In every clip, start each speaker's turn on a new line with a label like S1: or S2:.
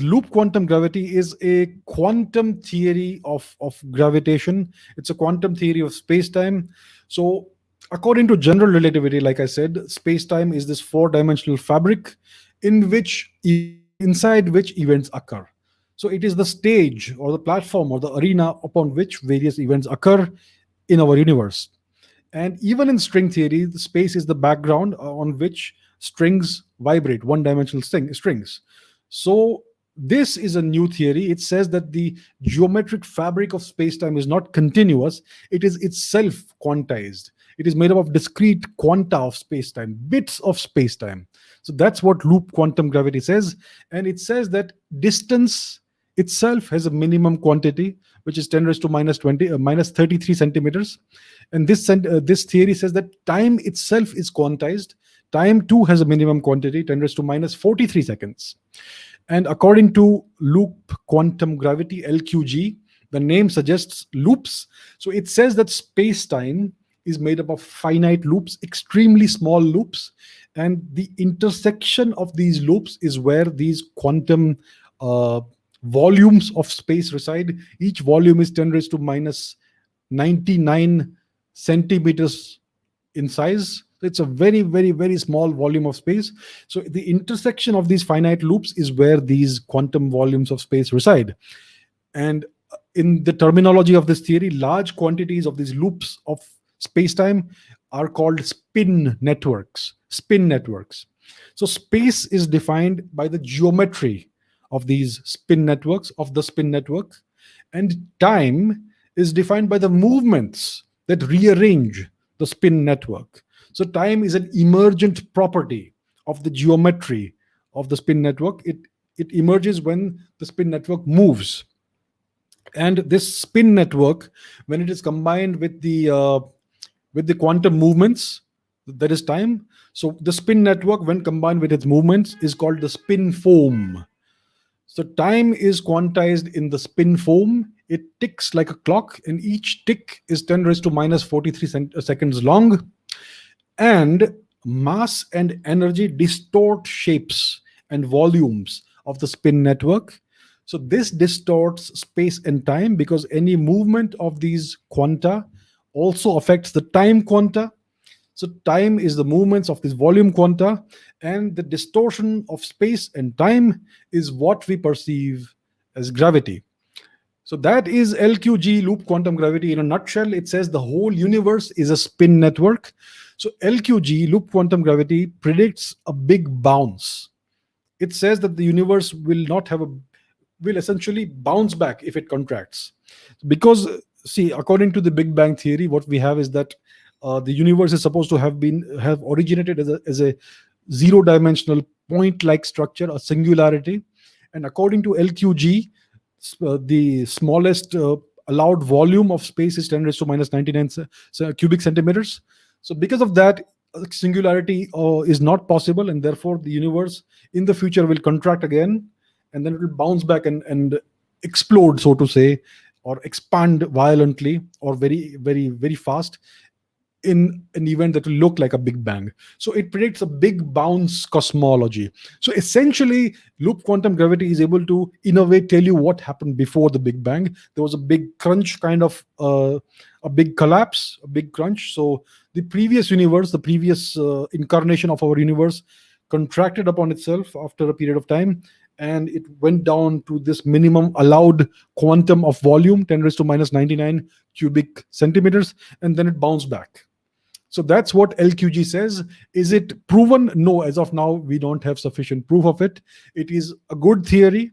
S1: Loop quantum gravity is a quantum theory of gravitation. It's a quantum theory of space-time. So, according to general relativity, like I said, space-time is this four-dimensional fabric in which inside which events occur. So it is the stage or the platform or the arena upon which various events occur in our universe. And even in string theory, the space is the background on which strings vibrate, one dimensional strings. So, this is a new theory. It says that the geometric fabric of space time is not continuous, it is itself quantized. It is made up of discrete quanta of space time, bits of space time. So, that's what loop quantum gravity says. And it says that distance itself has a minimum quantity, which is 10 raised to minus 20, minus 33 centimeters. And this theory says that time itself is quantized. Time too has a minimum quantity, 10 raised to minus 43 seconds. And according to loop quantum gravity, LQG, the name suggests loops. So it says that space time is made up of finite loops, extremely small loops. And the intersection of these loops is where these quantum uh, volumes of space reside. Each volume is 10 raised to minus 99 centimeters in size. It's a very, very, very small volume of space. So the intersection of these finite loops is where these quantum volumes of space reside. And in the terminology of this theory, large quantities of these loops of space-time are called spin networks. Spin networks. So space is defined by the geometry of these spin networks, of the spin network, and time is defined by the movements that rearrange the spin network. So time is an emergent property of the geometry of the spin network. It emerges when the spin network moves. And this spin network, when it is combined with the quantum movements, that is time. So the spin network, when combined with its movements, is called the spin foam. So time is quantized in the spin foam. It ticks like a clock, and each tick is 10 raised to minus 43 seconds long. And mass and energy distort shapes and volumes of the spin network. So this distorts space and time because any movement of these quanta also affects the time quanta. So time is the movements of this volume quanta, and the distortion of space and time is what we perceive as gravity. So that is LQG, loop quantum gravity. In a nutshell, it says the whole universe is a spin network. So LQG, loop quantum gravity, predicts a big bounce. It says that the universe will essentially bounce back if it contracts. Because, see, according to the Big Bang theory, what we have is that the universe is supposed to have originated as a zero-dimensional point-like structure, a singularity. And according to LQG, the smallest allowed volume of space is 10 raised to minus 99 cubic centimeters. So because of that, singularity is not possible, and therefore the universe in the future will contract again, and then it will bounce back and explode, so to say, or expand violently or very, very, very fast in an event that will look like a big bang. So it predicts a big bounce cosmology. So essentially, loop quantum gravity is able to, in a way, tell you what happened before the big bang. There was a big crunch, kind of a big collapse, a big crunch. So the previous universe, the previous incarnation of our universe, contracted upon itself after a period of time, and it went down to this minimum allowed quantum of volume, 10 raised to minus 99 cubic centimeters, and then it bounced back. So that's what LQG says. Is it proven? No, as of now, we don't have sufficient proof of it. It is a good theory.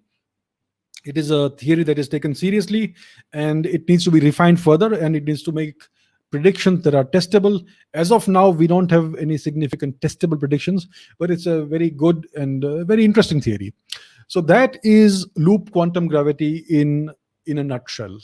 S1: It is a theory that is taken seriously, and it needs to be refined further, and it needs to make predictions that are testable. As of now, we don't have any significant testable predictions, but it's a very good and very interesting theory. So that is loop quantum gravity in a nutshell.